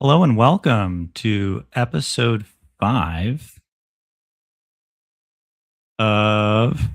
Hello and welcome to episode 5 of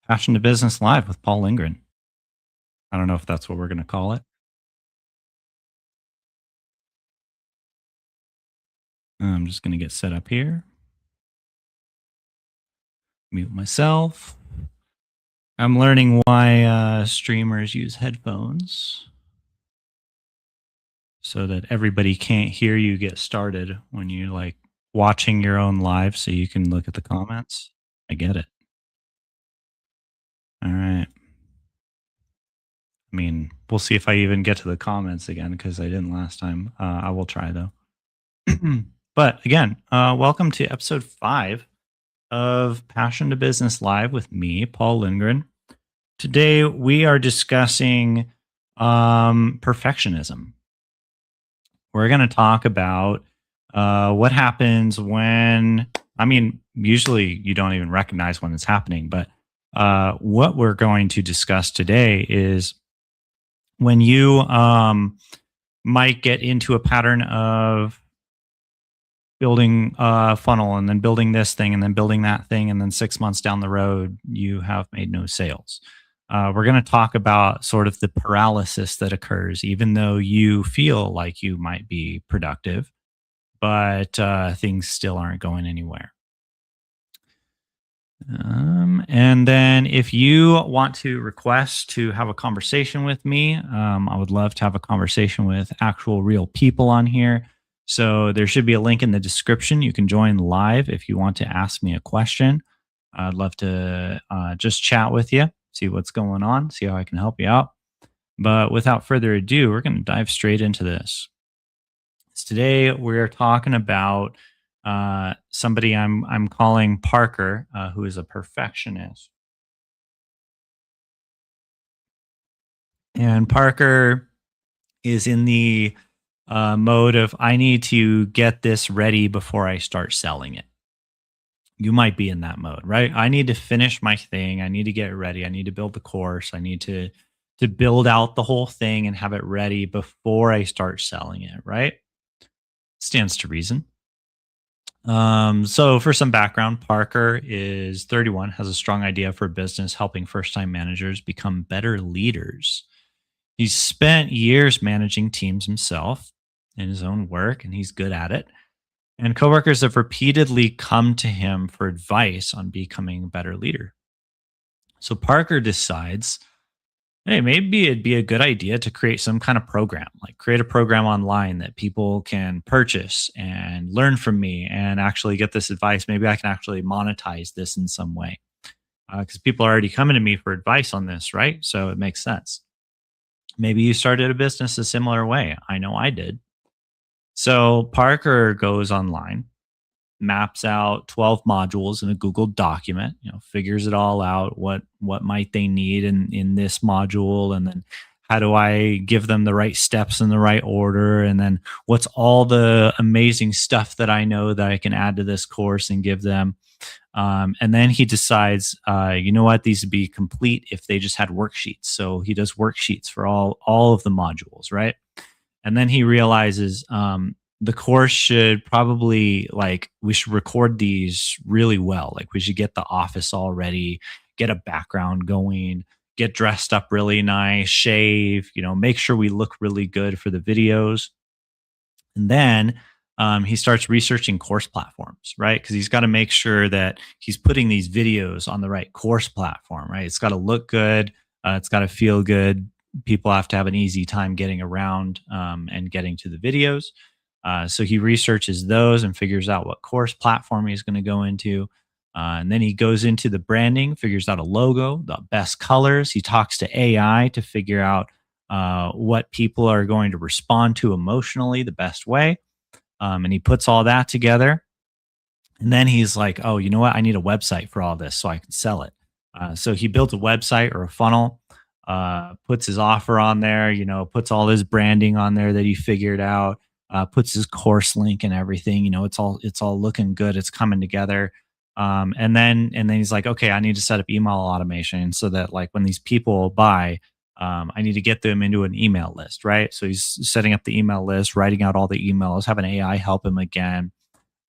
Passion to Business Live with Paul Lindgren. I don't know if that's what we're going to call it. I'm just going to get set up here, mute myself. I'm learning why streamers use headphones so that everybody can't hear you get started when you're like watching your own live so you can look at the comments. I get it. All right. I mean, we'll see if I even get to the comments again because I didn't last time. I will try though. But again, welcome to episode 5 of Passion to Business Live with me, Paul Lindgren. Today we are discussing perfectionism. We're going to talk about what happens when, usually you don't even recognize when it's happening, but what we're going to discuss today is when you might get into a pattern of building a funnel and then building this thing and then building that thing. And then 6 months down the road, you have made no sales. We're going to talk about sort of the paralysis that occurs, even though you feel like you might be productive, but things still aren't going anywhere. And then if you want to request to have a conversation with me, I would love to have a conversation with actual real people on here. So there should be a link in the description. You can join live if you want to ask me a question. I'd love to just chat with you, see what's going on, see how I can help you out. But without further ado, we're going to dive straight into this. Today we're talking about somebody I'm calling Parker, who is a perfectionist. And Parker is in the mode of I need to get this ready before I start selling it. You might be in that mode, right? I need to finish my thing. I need to get it ready. I need to build the course. I need to build out the whole thing and have it ready before I start selling it, right? Stands to reason. So for some background, Parker is 31, has a strong idea for business, helping first-time managers become better leaders. He's spent years managing teams himself in his own work, and he's good at it. And coworkers have repeatedly come to him for advice on becoming a better leader. So Parker decides, hey, maybe it'd be a good idea to create some kind of program, like create a program online that people can purchase and learn from me and actually get this advice. Maybe I can actually monetize this in some way because people are already coming to me for advice on this, right? So it makes sense. Maybe you started a business a similar way. I know I did. So Parker goes online, maps out 12 modules in a Google document, figures it all out. What might they need in this module? And then how do I give them the right steps in the right order? And then what's all the amazing stuff that I know that I can add to this course and give them? And then he decides, you know what, these would be complete if they just had worksheets. So he does worksheets for all of the modules, right? And then he realizes the course should probably we should record these really well. Like we should get the office all ready, get a background going, get dressed up really nice, shave, make sure we look really good for the videos. And then he starts researching course platforms, right? Because he's got to make sure that he's putting these videos on the right course platform, right? It's got to look good. It's got to feel good. People have to have an easy time getting around and getting to the videos. So he researches those and figures out what course platform he's going to go into. And then he goes into the branding, figures out a logo, the best colors. He talks to AI to figure out what people are going to respond to emotionally the best way. And he puts all that together. And then he's like, oh, you know what? I need a website for all this so I can sell it. So he built a website or a funnel, puts his offer on there, puts all his branding on there that he figured out, puts his course link and everything. It's all looking good. It's coming together. And then he's like, okay, I need to set up email automation so that like when these people buy, I need to get them into an email list, right? So he's setting up the email list, writing out all the emails, have an AI help him again.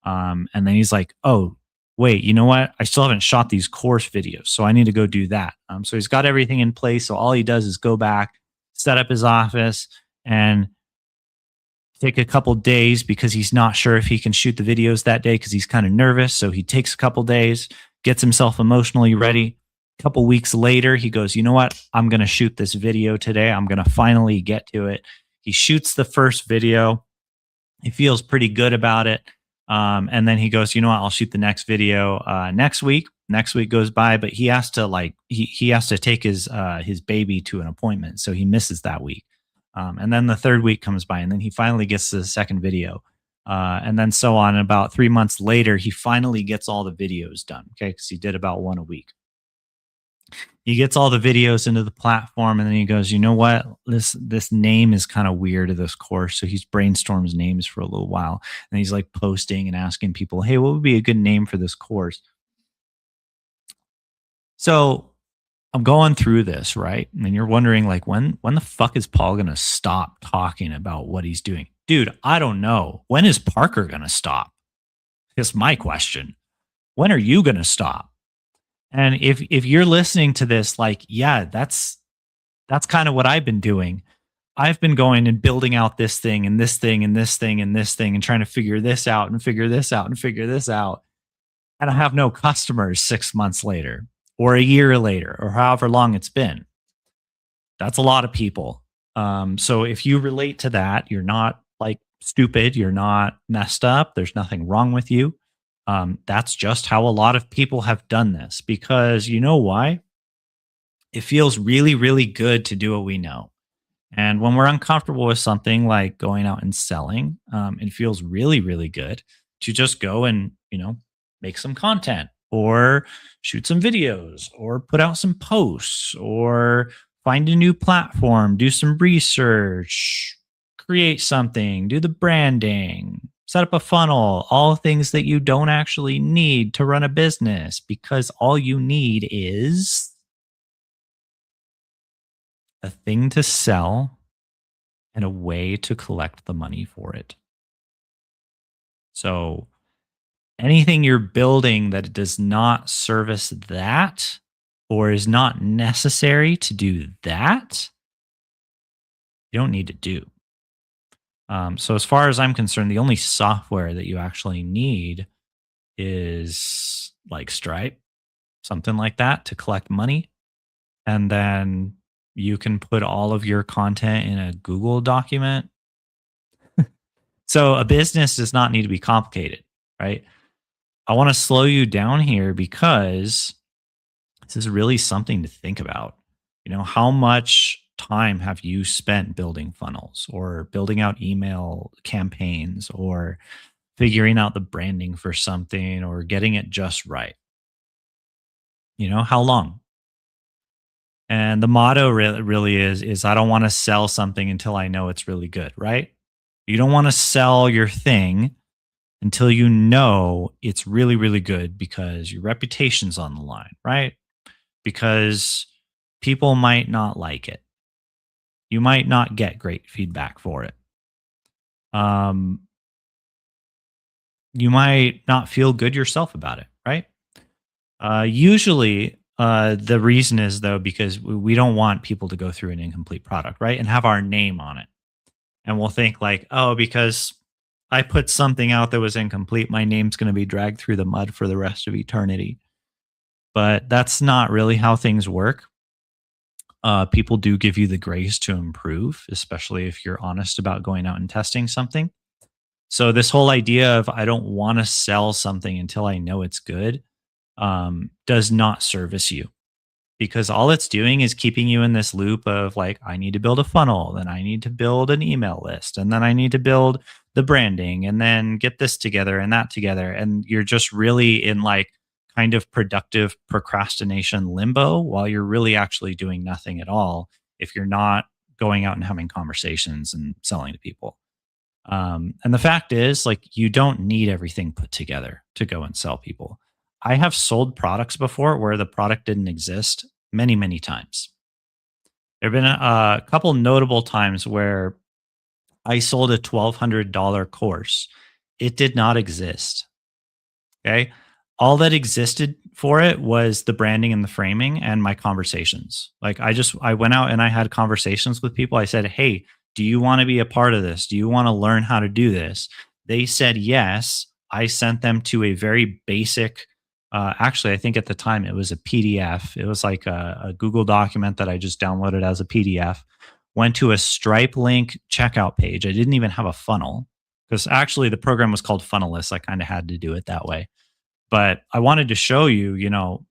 And then he's like, oh, wait, you know what? I still haven't shot these course videos. So I need to go do that. So he's got everything in place. So all he does is go back, set up his office, and take a couple days because he's not sure if he can shoot the videos that day because he's kind of nervous. So he takes a couple days, gets himself emotionally ready. A couple weeks later, he goes, you know what? I'm going to shoot this video today. I'm going to finally get to it. He shoots the first video. He feels pretty good about it. And then he goes, you know what? I'll shoot the next video next week. Next week goes by, but he has to he has to take his baby to an appointment, so he misses that week. And then the third week comes by, and then he finally gets to the second video, and then so on. About 3 months later, he finally gets all the videos done. Okay, because he did about one a week. He gets all the videos into the platform, and then he goes, you know what, this name is kind of weird of this course. So he's brainstorms names for a little while, and he's like posting and asking people, hey, what would be a good name for this course? So I'm going through this, right? And you're wondering, like, when the fuck is Paul gonna stop talking about what he's doing? Dude, I don't know. When is Parker gonna stop? It's my question. When are you gonna stop? And if you're listening to this, like, yeah, that's kind of what I've been doing. I've been going and building out this thing and this thing and this thing and this thing and trying to figure this out and figure this out and figure this out. And I have no customers 6 months later or a year later or however long it's been. That's a lot of people. So if you relate to that, you're not like stupid, you're not messed up, there's nothing wrong with you. That's just how a lot of people have done this because you know why? It feels really, really good to do what we know. And when we're uncomfortable with something like going out and selling, it feels really, really good to just go and, make some content or shoot some videos or put out some posts or find a new platform, do some research, create something, do the branding, set up a funnel, all things that you don't actually need to run a business because all you need is a thing to sell and a way to collect the money for it. So anything you're building that does not service that or is not necessary to do that, you don't need to do. So as far as I'm concerned, the only software that you actually need is like Stripe, something like that to collect money. And then you can put all of your content in a Google document. So a business does not need to be complicated, right? I want to slow you down here because this is really something to think about. How much time have you spent building funnels or building out email campaigns or figuring out the branding for something or getting it just right? How long? And the motto really is I don't want to sell something until I know it's really good, right? You don't want to sell your thing until you know it's really, really good because your reputation's on the line, right? Because people might not like it. You might not get great feedback for it. Um, you might not feel good yourself about it, right? Usually, the reason is though because we don't want people to go through an incomplete product, right, and have our name on it, and we'll think like, oh, because I put something out that was incomplete, my name's going to be dragged through the mud for the rest of eternity. But that's not really how things work. People do give you the grace to improve, especially if you're honest about going out and testing something. So this whole idea of I don't want to sell something until I know it's good does not service you because all it's doing is keeping you in this loop of like, I need to build a funnel, then I need to build an email list, and then I need to build the branding and then get this together and that together. And you're just really in like kind of productive procrastination limbo while you're really actually doing nothing at all if you're not going out and having conversations and selling to people. And the fact is, like, you don't need everything put together to go and sell people. I have sold products before where the product didn't exist many, many times. There have been a couple notable times where I sold a $1,200 course. It did not exist. Okay. All that existed for it was the branding and the framing and my conversations. Like I went out and I had conversations with people. I said, "Hey, do you want to be a part of this? Do you want to learn how to do this?" They said yes. I sent them to a very basic, actually, I think at the time it was a PDF. It was like a Google document that I just downloaded as a PDF. Went to a Stripe link checkout page. I didn't even have a funnel because actually the program was called Funnelless. I kind of had to do it that way, but I wanted to show you,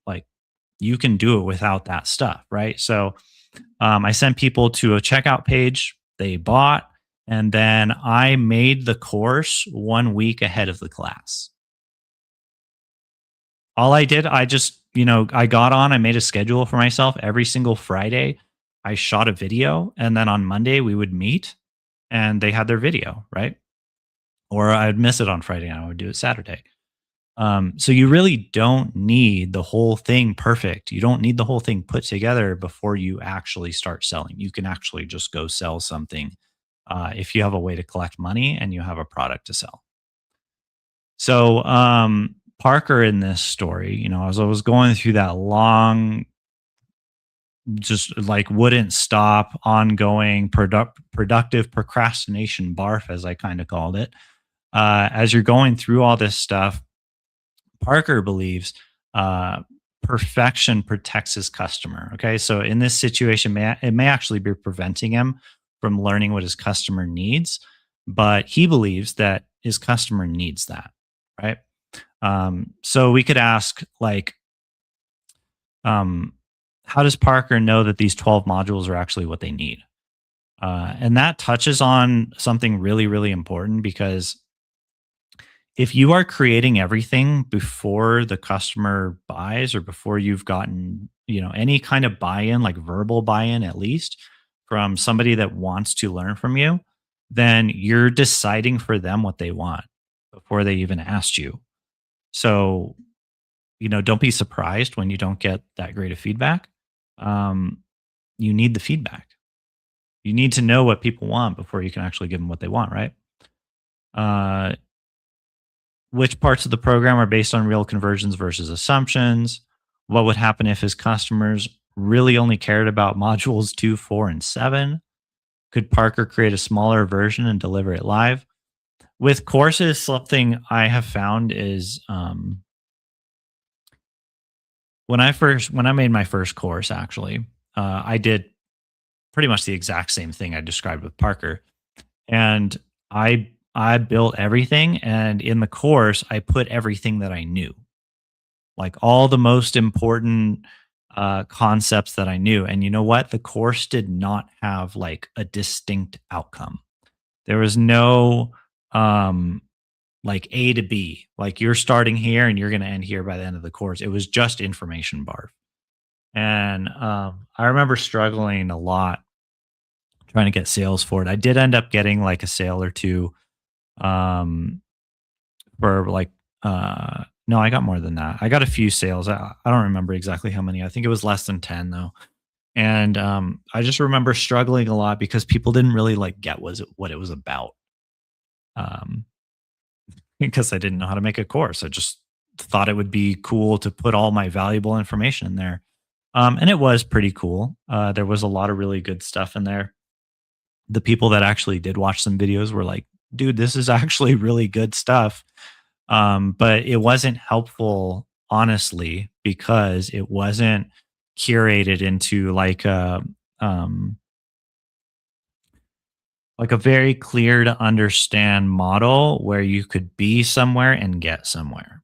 like you can do it without that stuff, right? So I sent people to a checkout page, they bought, and then I made the course 1 week ahead of the class. All I did, I just, I got on, I made a schedule for myself every single Friday. I shot a video, and then on Monday we would meet and they had their video, right? Or I'd miss it on Friday and I would do it Saturday. So you really don't need the whole thing perfect. You don't need the whole thing put together before you actually start selling. You can actually just go sell something if you have a way to collect money and you have a product to sell. So Parker in this story, as I was going through that long, just like wouldn't stop, ongoing, productive procrastination barf, as I kind of called it. As you're going through all this stuff, Parker believes uh, perfection protects his customer. Okay, so in this situation, it may actually be preventing him from learning what his customer needs, but he believes that his customer needs that, right? So we could ask, like, um, how does Parker know that these 12 modules are actually what they need? And that touches on something really, really important because if you are creating everything before the customer buys or before you've gotten, any kind of buy-in, like verbal buy-in at least from somebody that wants to learn from you, then you're deciding for them what they want before they even asked you. So, don't be surprised when you don't get that great of feedback. Um, you need the feedback. You need to know what people want before you can actually give them what they want, right? Uh, which parts of the program are based on real conversions versus assumptions? What would happen if his customers really only cared about modules 2, 4, and 7? Could Parker create a smaller version and deliver it live? With courses, something I have found is when I made my first course, actually, I did pretty much the exact same thing I described with Parker, and I built everything, and in the course, I put everything that I knew, like all the most important concepts that I knew. And you know what? The course did not have like a distinct outcome. There was no um, like A to B, like you're starting here and you're going to end here by the end of the course. It was just information bar. And I remember struggling a lot trying to get sales for it. I did end up getting like a sale or two um, for like, no, I got more than that. I got a few sales. I don't remember exactly how many. I think it was less than 10 though. And I just remember struggling a lot because people didn't really like get what it was about. Um, because I didn't know how to make a course. I just thought it would be cool to put all my valuable information in there. And it was pretty cool. There was a lot of really good stuff in there. The people that actually did watch some videos were like, dude, this is actually really good stuff. But it wasn't helpful, honestly, because it wasn't curated into um, like a very clear to understand model where you could be somewhere and get somewhere.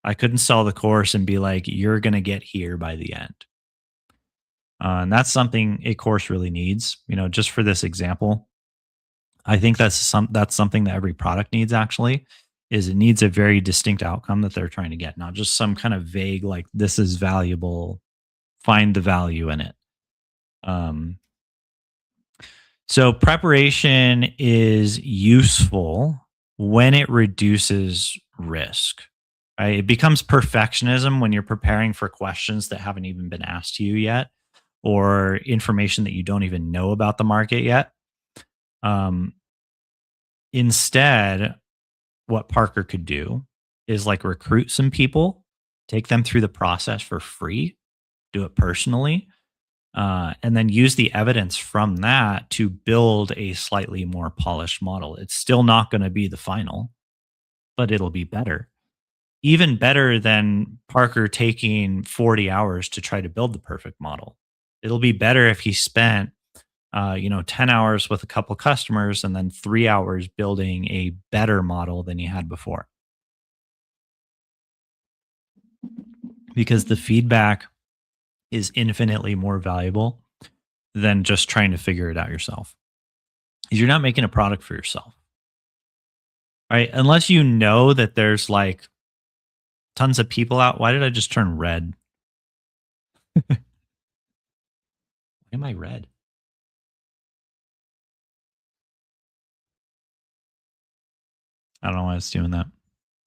I couldn't sell the course and be like, you're going to get here by the end. And that's something a course really needs, just for this example. I think that's something that every product needs actually is it needs a very distinct outcome that they're trying to get, not just some kind of vague like this is valuable, find the value in it. Um, so preparation is useful when it reduces risk. Right? It becomes perfectionism when you're preparing for questions that haven't even been asked to you yet. or information that you don't even know about the market yet. Um, Instead, what Parker could do is like recruit some people, take them through the process for free, do it personally, and then use the evidence from that to build a slightly more polished model. It's still not going to be the final, but it'll be better. Even better than Parker taking 40 hours to try to build the perfect model. It'll be better if he spent 10 hours with a couple customers and then 3 hours building a better model than he had before. Because the feedback is infinitely more valuable than just trying to figure it out yourself. You're not making a product for yourself, right? Unless you know that there's like tons of people out. Why did I just turn red? Why am I red? I don't know why it's doing that.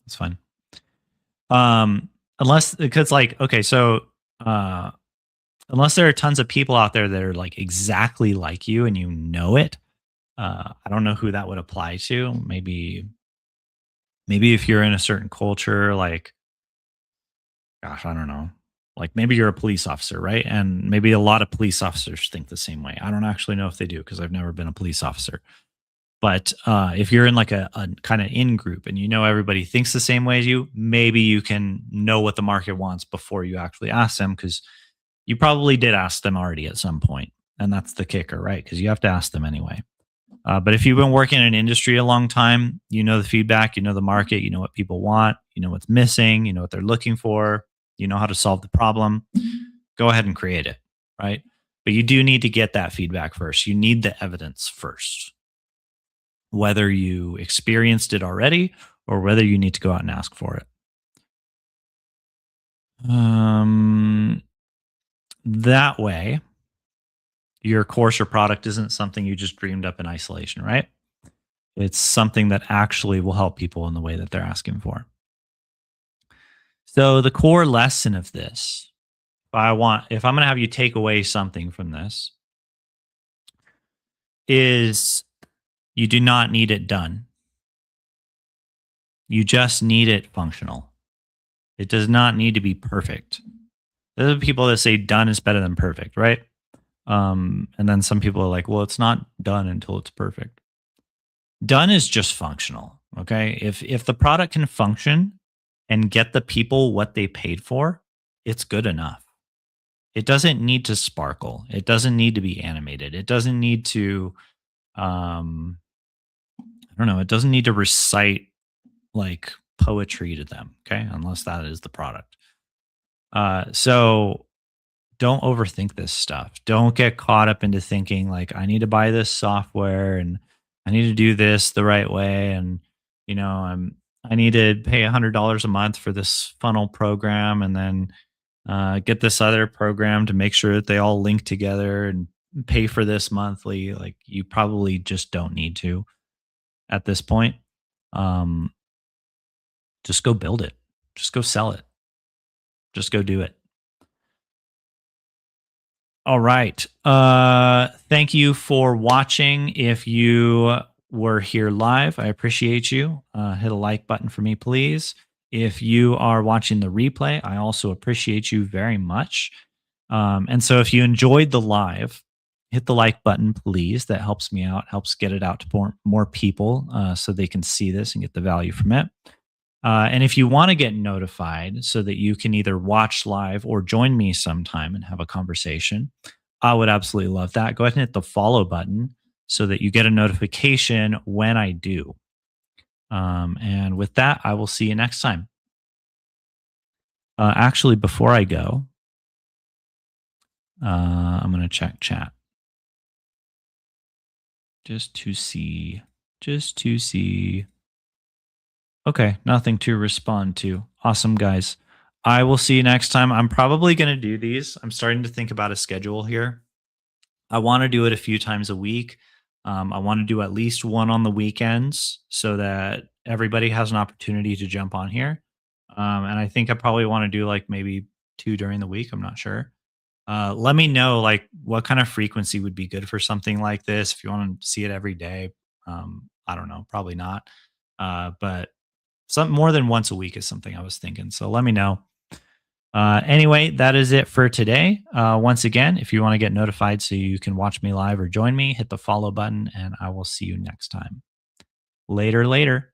It's fine. Unless because like okay, so uh unless there are tons of people out there that are like exactly like you and you know it, I don't know who that would apply to. Maybe if you're in a certain culture, like gosh, I don't know. Like maybe you're a police officer, right? And maybe a lot of police officers think the same way. I don't actually know if they do because I've never been a police officer. But if you're in like a kind of in group and you know everybody thinks the same way as you, maybe you can know what the market wants before you actually ask them because you probably did ask them already at some point, and that's the kicker, right? Because you have to ask them anyway. But if you've been working in an industry a long time, you know the feedback, you know the market, you know what people want, you know what's missing, you know what they're looking for, you know how to solve the problem. Go ahead and create it, right? But you do need to get that feedback first. You need the evidence first, whether you experienced it already or whether you need to go out and ask for it. Um, that way, your course or product isn't something you just dreamed up in isolation, right? It's something that actually will help people in the way that they're asking for. So the core lesson of this, if I'm going to have you take away something from this, is you do not need it done. You just need it functional. It does not need to be perfect. There are people that say done is better than perfect, right? And then some people are like, well, it's not done until it's perfect. Done is just functional. Okay. If the product can function and get the people what they paid for, it's good enough. It doesn't need to sparkle. It doesn't need to be animated. It doesn't need to um I don't know, it doesn't need to recite like poetry to them, okay? Unless that is the product. So don't overthink this stuff. Don't get caught up into thinking like I need to buy this software and I need to do this the right way and I need to pay $100 a month for this funnel program and then get this other program to make sure that they all link together and pay for this monthly. Like you probably just don't need to at this point. Um, just go build it. Just go sell it. Just go do it. All right. Thank you for watching. If you were here live, I appreciate you. Hit a like button for me, please. If you are watching the replay, I also appreciate you very much. And so if you enjoyed the live, hit the like button, please. That helps me out, helps get it out to more people so they can see this and get the value from it. And if you want to get notified so that you can either watch live or join me sometime and have a conversation, I would absolutely love that. Go ahead and hit the follow button so that you get a notification when I do. And with that, I will see you next time. Actually, before I go, I'm going to check chat just to see. Just to see. Okay, nothing to respond to. Awesome, guys. I will see you next time. I'm probably going to do these. I'm starting to think about a schedule here. I want to do it a few times a week. I want to do at least one on the weekends so that everybody has an opportunity to jump on here. And I think I probably want to do like maybe two during the week. I'm not sure. Let me know like what kind of frequency would be good for something like this. If you want to see it every day, I don't know, probably not. But some more than once a week is something I was thinking. So let me know. Anyway, that is it for today. Once again, if you want to get notified so you can watch me live or join me, hit the follow button, and I will see you next time. Later, later.